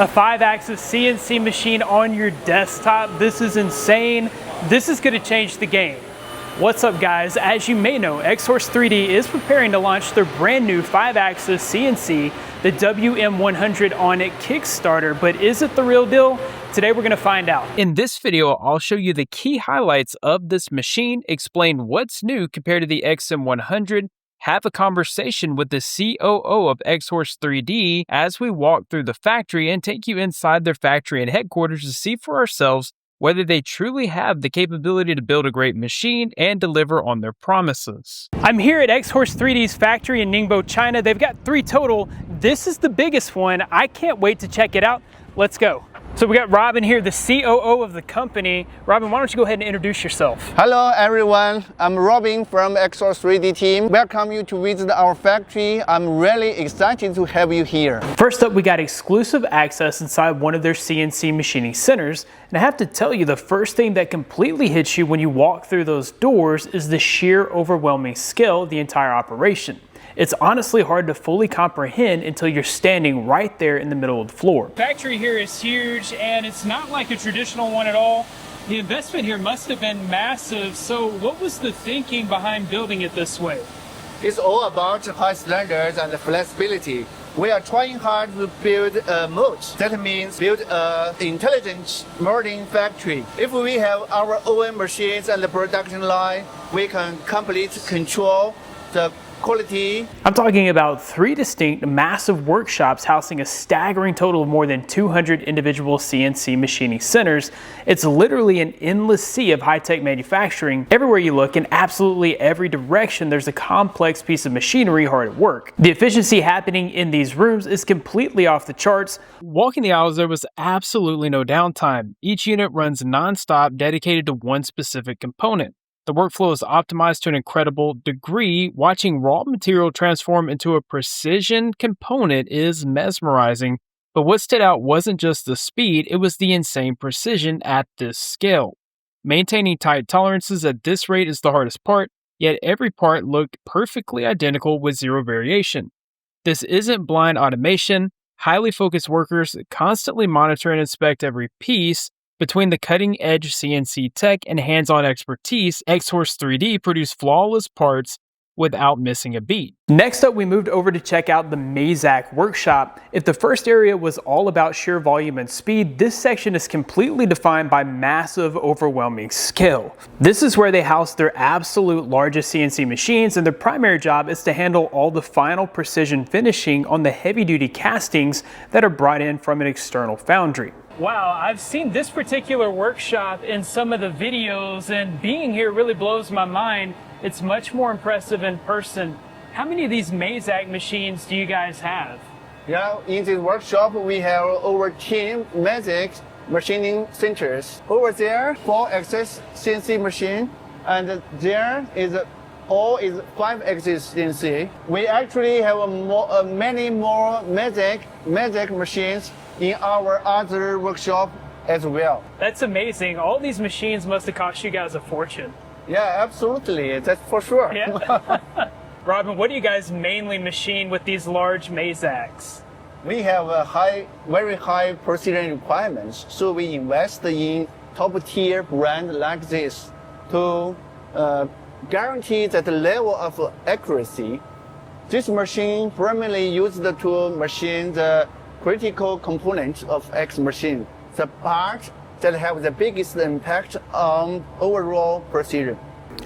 A 5-axis CNC machine on your desktop. This is insane. This is going to change the game. What's up, guys? As you may know, Xhorse3D is preparing to launch their brand new 5-axis CNC, the WM-100, on Kickstarter. But is it the real deal? Today we're going to find out. In this video, I'll show you the key highlights of this machine, explain what's new compared to the XM100, have a conversation with the COO of Xhorse3D as we walk through the factory, and take you inside their factory and headquarters to see for ourselves whether they truly have the capability to build a great machine and deliver on their promises. I'm here at Xhorse3D's factory in Ningbo, China. They've got 3 total. This is the biggest one. I can't wait to check it out. Let's go. So we got Robin here, the COO of the company. Robin, why don't you go ahead and introduce yourself? Hello everyone, I'm Robin from Xhorse3D team. Welcome you to visit our factory. I'm really excited to have you here. First up, we got exclusive access inside one of their CNC machining centers. And I have to tell you, the first thing that completely hits you when you walk through those doors is the sheer overwhelming scale of the entire operation. It's honestly hard to fully comprehend until you're standing right there in the middle of the floor. The factory here is huge, and it's not like a traditional one at all. The investment here must have been massive. So what was the thinking behind building it this way? It's all about high standards and flexibility. We are trying hard to build a moat. That means build an intelligent molding factory. If we have our own machines and the production line, we can completely control the quality. I'm talking about 3 distinct massive workshops housing a staggering total of more than 200 individual CNC machining centers. It's literally an endless sea of high-tech manufacturing. Everywhere you look, in absolutely every direction, there's a complex piece of machinery hard at work. The efficiency happening in these rooms is completely off the charts. Walking the aisles, there was absolutely no downtime. Each unit runs non-stop, dedicated to one specific component. The workflow is optimized to an incredible degree. Watching raw material transform into a precision component is mesmerizing. But what stood out wasn't just the speed, it was the insane precision at this scale. Maintaining tight tolerances at this rate is the hardest part, yet every part looked perfectly identical with zero variation. This isn't blind automation. Highly focused workers constantly monitor and inspect every piece. Between the cutting-edge CNC tech and hands-on expertise, Xhorse3D produced flawless parts without missing a beat. Next up, we moved over to check out the Mazak workshop. If the first area was all about sheer volume and speed, this section is completely defined by massive, overwhelming scale. This is where they house their absolute largest CNC machines, and their primary job is to handle all the final precision finishing on the heavy-duty castings that are brought in from an external foundry. Wow, I've seen this particular workshop in some of the videos, and being here really blows my mind. It's much more impressive in person. How many of these Mazak machines do you guys have? Yeah, in this workshop we have over 10 Mazak machining centers. Over there, 4-axis CNC machine, and there is all is 5-axis CNC. We actually have many more Mazak machines in our other workshop as well. That's amazing. All these machines must have cost you guys a fortune. Yeah, absolutely. That's for sure. Yeah. Robin, what do you guys mainly machine with these large Mazaks? We have a very high precision requirements, so we invest in top-tier brand like this to guarantee that level of accuracy. This machine primarily used to machine the critical components of Xmachine, the part that have the biggest impact on overall precision.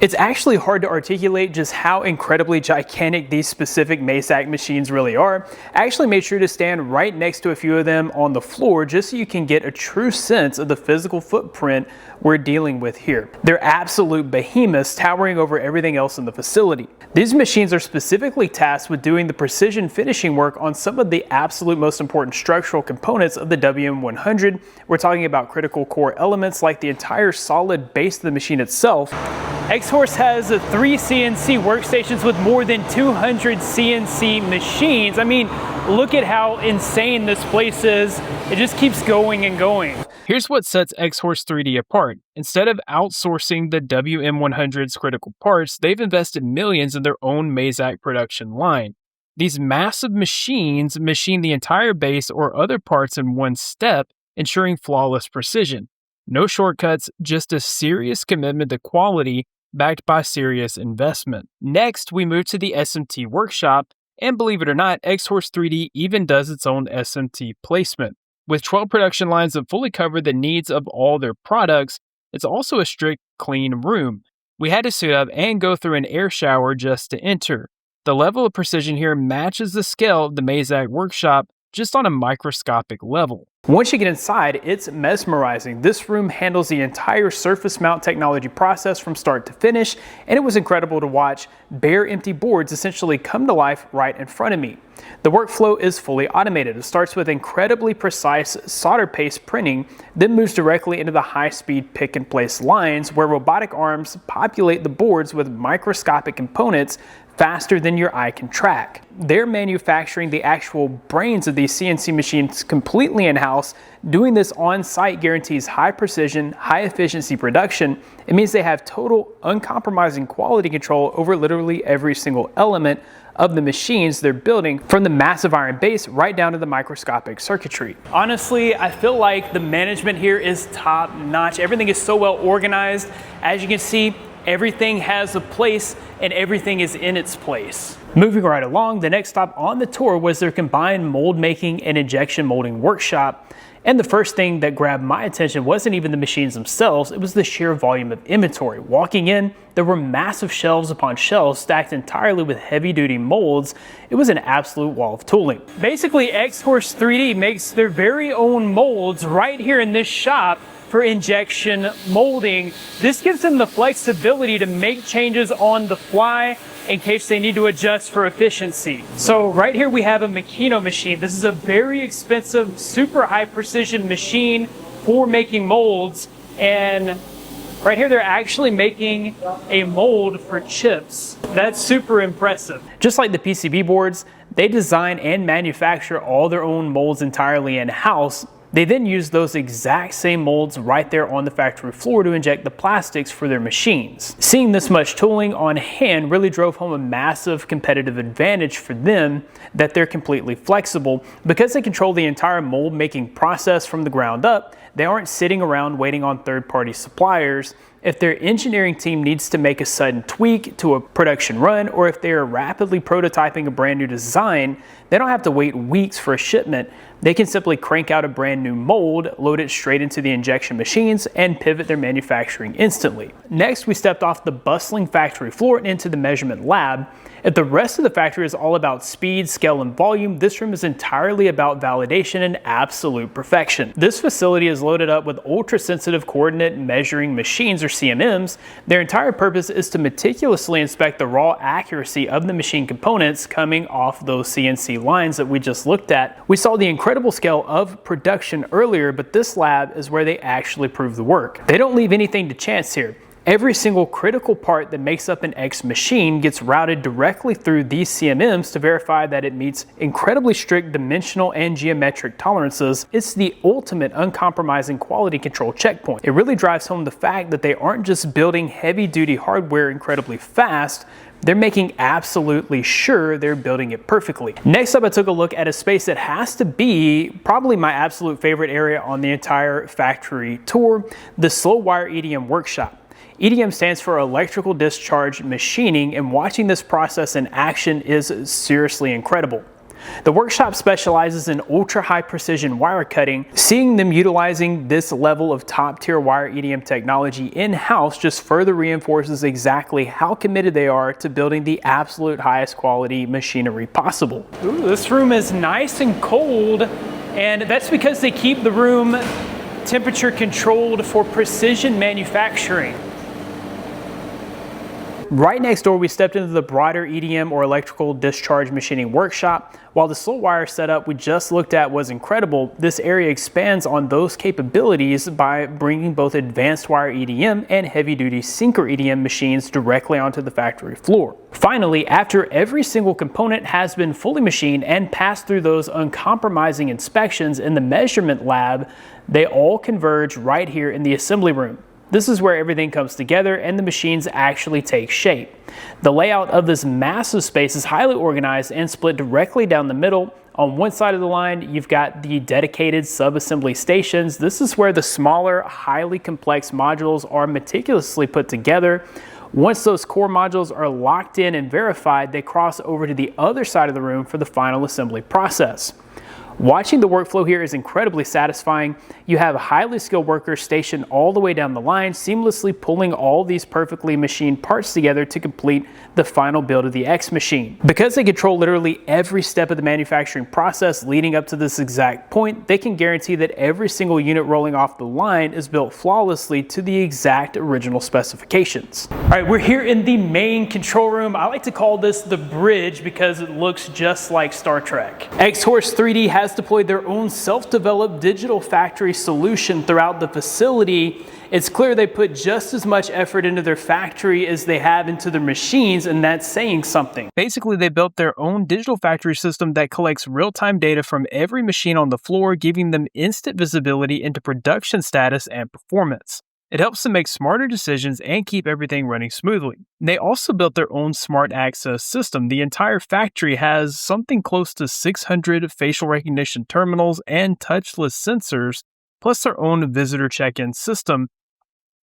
It's actually hard to articulate just how incredibly gigantic these specific Mazak machines really are. I actually made sure to stand right next to a few of them on the floor just so you can get a true sense of the physical footprint we're dealing with here. They're absolute behemoths towering over everything else in the facility. These machines are specifically tasked with doing the precision finishing work on some of the absolute most important structural components of the WM-100. We're talking about critical core elements like the entire solid base of the machine itself. Xhorse has 3 CNC workstations with more than 200 CNC machines. I mean, look at how insane this place is. It just keeps going and going. Here's what sets Xhorse3D apart. Instead of outsourcing the WM100's critical parts, they've invested millions in their own Mazak production line. These massive machines machine the entire base or other parts in one step, ensuring flawless precision. No shortcuts, just a serious commitment to quality backed by serious investment. Next, we move to the SMT workshop, and believe it or not, Xhorse3D even does its own SMT placement. With 12 production lines that fully cover the needs of all their products, it's also a strict clean room. We had to suit up and go through an air shower just to enter. The level of precision here matches the scale of the Mazak workshop, just on a microscopic level. Once you get inside, it's mesmerizing. This room handles the entire surface mount technology process from start to finish, and it was incredible to watch bare empty boards essentially come to life right in front of me. The workflow is fully automated. It starts with incredibly precise solder paste printing, then moves directly into the high-speed pick-and-place lines where robotic arms populate the boards with microscopic components faster than your eye can track. They're manufacturing the actual brains of these CNC machines completely in-house. Doing this on-site guarantees high precision, high efficiency production. It means they have total uncompromising quality control over literally every single element of the machines they're building, from the massive iron base right down to the microscopic circuitry. Honestly, I feel like the management here is top notch. Everything is so well organized. As you can see, everything has a place and everything is in its place. Moving right along, the next stop on the tour was their combined mold making and injection molding workshop. And the first thing that grabbed my attention wasn't even the machines themselves, it was the sheer volume of inventory. Walking in, there were massive shelves upon shelves stacked entirely with heavy-duty molds. It was an absolute wall of tooling. Basically, Xhorse3D makes their very own molds right here in this shop for injection molding. This gives them the flexibility to make changes on the fly in case they need to adjust for efficiency. So right here we have a Makino machine. This is a very expensive, super high precision machine for making molds. And right here they're actually making a mold for chips. That's super impressive. Just like the PCB boards, they design and manufacture all their own molds entirely in-house. They then use those exact same molds right there on the factory floor to inject the plastics for their machines. Seeing this much tooling on hand really drove home a massive competitive advantage for them, that they're completely flexible. Because they control the entire mold making process from the ground up, they aren't sitting around waiting on third-party suppliers. If their engineering team needs to make a sudden tweak to a production run, or if they are rapidly prototyping a brand new design, they don't have to wait weeks for a shipment. They can simply crank out a brand new mold, load it straight into the injection machines, and pivot their manufacturing instantly. Next, we stepped off the bustling factory floor and into the measurement lab. If the rest of the factory is all about speed, scale, and volume, this room is entirely about validation and absolute perfection. This facility is loaded up with ultra-sensitive coordinate measuring machines, or CMMs. Their entire purpose is to meticulously inspect the raw accuracy of the machine components coming off those CNC lines that we just looked at. We saw the incredible scale of production earlier, but this lab is where they actually prove the work. They don't leave anything to chance here. Every single critical part that makes up an Xmachine gets routed directly through these CMMs to verify that it meets incredibly strict dimensional and geometric tolerances. It's the ultimate uncompromising quality control checkpoint. It really drives home the fact that they aren't just building heavy-duty hardware incredibly fast, they're making absolutely sure they're building it perfectly. Next up, I took a look at a space that has to be probably my absolute favorite area on the entire factory tour, the slow wire EDM workshop. EDM stands for electrical discharge machining, and watching this process in action is seriously incredible. The workshop specializes in ultra high precision wire cutting. Seeing them utilizing this level of top tier wire EDM technology in-house just further reinforces exactly how committed they are to building the absolute highest quality machinery possible. Ooh, this room is nice and cold, and that's because they keep the room temperature controlled for precision manufacturing. Right next door, we stepped into the broader EDM, or electrical discharge machining workshop. While the slow wire setup we just looked at was incredible, this area expands on those capabilities by bringing both advanced wire EDM and heavy-duty sinker EDM machines directly onto the factory floor. Finally, after every single component has been fully machined and passed through those uncompromising inspections in the measurement lab, they all converge right here in the assembly room. This is where everything comes together and the machines actually take shape. The layout of this massive space is highly organized and split directly down the middle. On one side of the line, you've got the dedicated sub-assembly stations. This is where the smaller, highly complex modules are meticulously put together. Once those core modules are locked in and verified, they cross over to the other side of the room for the final assembly process. Watching the workflow here is incredibly satisfying. You have highly skilled workers stationed all the way down the line, seamlessly pulling all these perfectly machined parts together to complete the final build of the Xmachine. Because they control literally every step of the manufacturing process leading up to this exact point, they can guarantee that every single unit rolling off the line is built flawlessly to the exact original specifications. All right, we're here in the main control room. I like to call this the bridge because it looks just like Star Trek. Xhorse3D has deployed their own self-developed digital factory solution throughout the facility. It's clear they put just as much effort into their factory as they have into their machines, and that's saying something. Basically, they built their own digital factory system that collects real-time data from every machine on the floor, giving them instant visibility into production status and performance. It helps them make smarter decisions and keep everything running smoothly. They also built their own smart access system. The entire factory has something close to 600 facial recognition terminals and touchless sensors, plus their own visitor check-in system,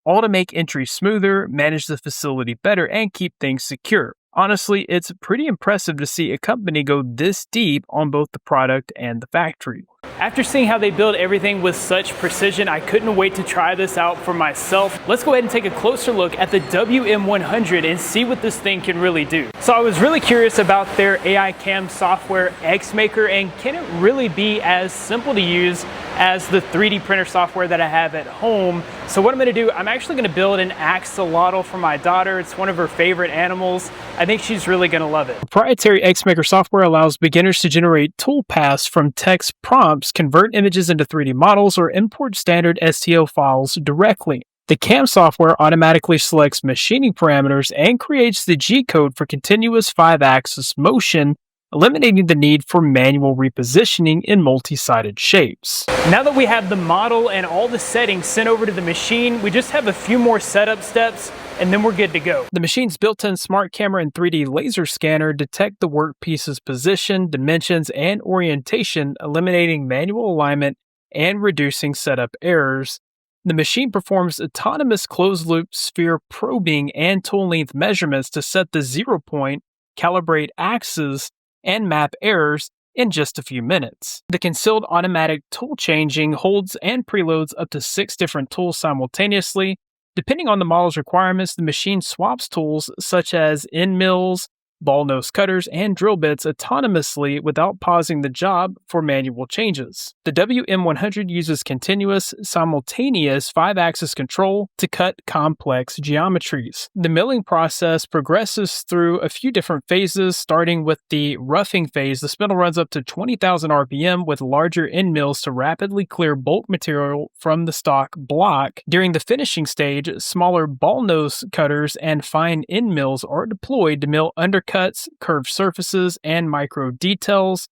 all to make entry smoother, manage the facility better, and keep things secure. Honestly, it's pretty impressive to see a company go this deep on both the product and the factory. After seeing how they build everything with such precision, I couldn't wait to try this out for myself. Let's go ahead and take a closer look at the WM-100 and see what this thing can really do. So I was really curious about their AI CAM software Xmaker, and can it really be as simple to use as the 3D printer software that I have at home? So what I'm gonna do, I'm actually gonna build an axolotl for my daughter. It's one of her favorite animals. I think she's really gonna love it. Proprietary Xmaker software allows beginners to generate tool paths from text prompts, convert images into 3D models, or import standard STL files directly. The CAM software automatically selects machining parameters and creates the G-code for continuous 5-axis motion, eliminating the need for manual repositioning in multi-sided shapes. Now that we have the model and all the settings sent over to the machine, we just have a few more setup steps and then we're good to go. The machine's built-in smart camera and 3D laser scanner detect the workpiece's position, dimensions, and orientation, eliminating manual alignment and reducing setup errors. The machine performs autonomous closed-loop sphere probing and tool length measurements to set the 0 point, calibrate axes, and map errors in just a few minutes. The concealed automatic tool changing holds and preloads up to 6 different tools simultaneously. Depending on the model's requirements, the machine swaps tools such as end mills, ball nose cutters, and drill bits autonomously without pausing the job for manual changes. The WM-100 uses continuous, simultaneous 5-axis control to cut complex geometries. The milling process progresses through a few different phases, starting with the roughing phase. The spindle runs up to 20,000 RPM with larger end mills to rapidly clear bulk material from the stock block. During the finishing stage, smaller ball nose cutters and fine end mills are deployed to mill undercuts, curved surfaces, and micro details.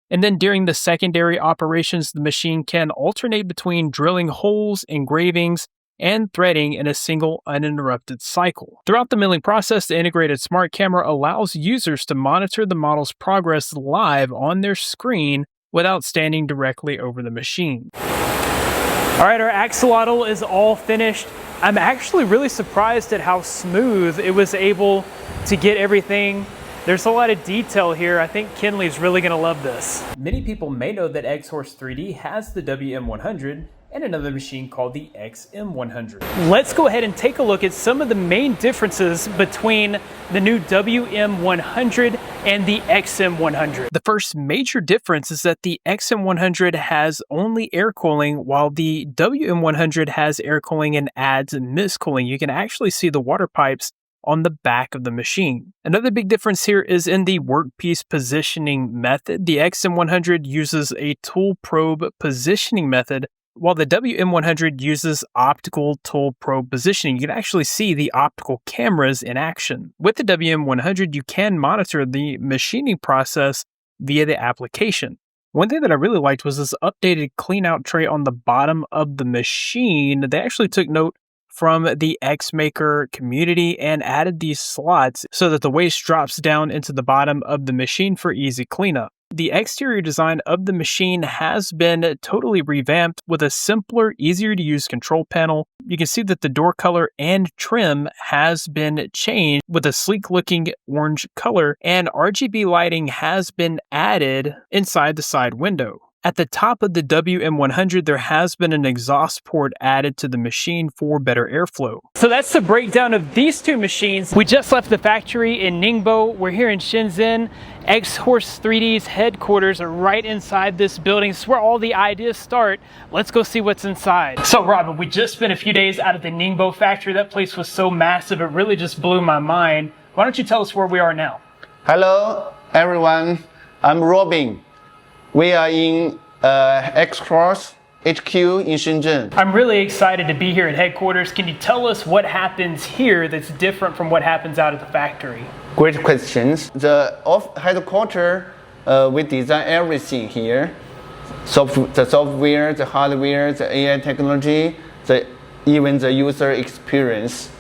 And then during the secondary operations, the machine can alternate between drilling holes, engravings, and threading in a single uninterrupted cycle. Throughout the milling process, the integrated smart camera allows users to monitor the model's progress live on their screen without standing directly over the machine. All right, our axolotl is all finished. I'm actually really surprised at how smooth it was able to get everything. There's a lot of detail here. I think Kinley's really gonna love this. Many people may know that Xhorse3D has the WM-100 and another machine called the XM100. Let's go ahead and take a look at some of the main differences between the new WM100 and the XM100. The first major difference is that the XM100 has only air cooling, while the WM100 has air cooling and adds mist cooling. You can actually see the water pipes on the back of the machine. Another big difference here is in the workpiece positioning method. The XM100 uses a tool probe positioning method, while the WM100 uses optical tool probe positioning. You can actually see the optical cameras in action. With the WM100, you can monitor the machining process via the application. One thing that I really liked was this updated clean out tray on the bottom of the machine. They actually took note from the Xmaker community and added these slots so that the waste drops down into the bottom of the machine for easy cleanup. The exterior design of the machine has been totally revamped with a simpler, easier to use control panel. You can see that the door color and trim has been changed with a sleek looking orange color, and RGB lighting has been added inside the side window. At the top of the WM-100, there has been an exhaust port added to the machine for better airflow. So that's the breakdown of these two machines. We just left the factory in Ningbo. We're here in Shenzhen. Xhorse3D's headquarters are right inside this building. This is where all the ideas start. Let's go see what's inside. So Robin, we just spent a few days out at the Ningbo factory. That place was so massive, it really just blew my mind. Why don't you tell us where we are now? Hello, everyone. I'm Robin. We are in Xhorse HQ in Shenzhen. I'm really excited to be here at headquarters. Can you tell us what happens here that's different from what happens out at the factory? Great questions. The headquarters, we design everything here. The software, the hardware, the AI technology, even the user experience.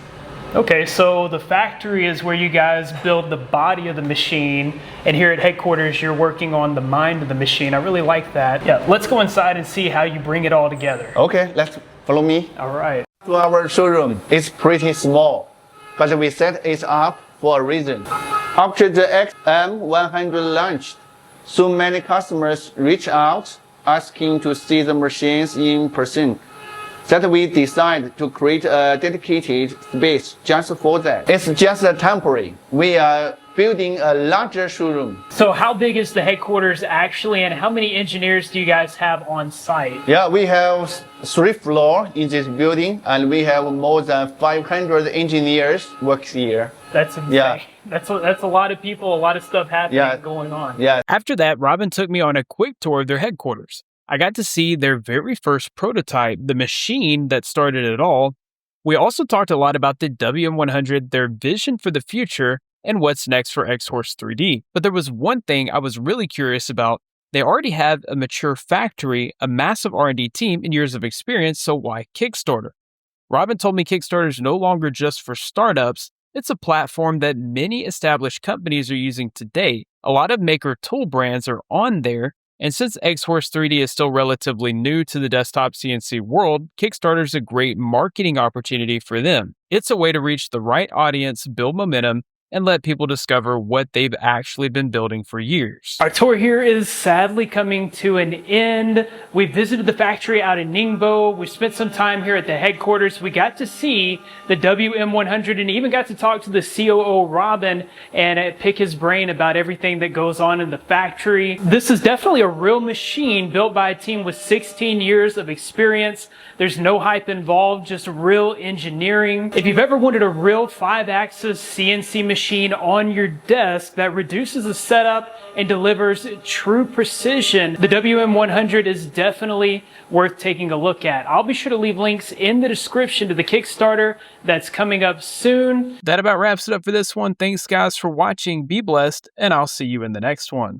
Okay, so the factory is where you guys build the body of the machine, and here at headquarters you're working on the mind of the machine. I really like that. Yeah, let's go inside and see how you bring it all together. Okay, let's follow me. All right. To our showroom, it's pretty small, but we set it up for a reason. After the WM-100 launched, so many customers reach out asking to see the machines in person, that we decided to create a dedicated space just for that. It's just a temporary. We are building a larger showroom. So how big is the headquarters actually, and how many engineers do you guys have on site? Yeah, we have 3 floors in this building, and we have more than 500 engineers work here. That's insane. Yeah. That's a lot of people, a lot of stuff happening going on. Yeah. After that, Robin took me on a quick tour of their headquarters. I got to see their very first prototype, the machine that started it all. We also talked a lot about the WM-100, their vision for the future, and what's next for Xhorse3D. But there was one thing I was really curious about. They already have a mature factory, a massive R&D team, and years of experience, so why Kickstarter? Robin told me Kickstarter is no longer just for startups. It's a platform that many established companies are using today. A lot of maker tool brands are on there. And since Xhorse3D is still relatively new to the desktop CNC world, Kickstarter is a great marketing opportunity for them. It's a way to reach the right audience, build momentum, and let people discover what they've actually been building for years. Our tour here is sadly coming to an end. We visited the factory out in Ningbo. We spent some time here at the headquarters. We got to see the WM-100 and even got to talk to the COO, Robin, and pick his brain about everything that goes on in the factory. This is definitely a real machine built by a team with 16 years of experience. There's no hype involved, just real engineering. If you've ever wanted a real 5-axis CNC machine on your desk that reduces the setup and delivers true precision, the WM-100 is definitely worth taking a look at. I'll be sure to leave links in the description to the Kickstarter that's coming up soon. That about wraps it up for this one. Thanks guys for watching. Be blessed, and I'll see you in the next one.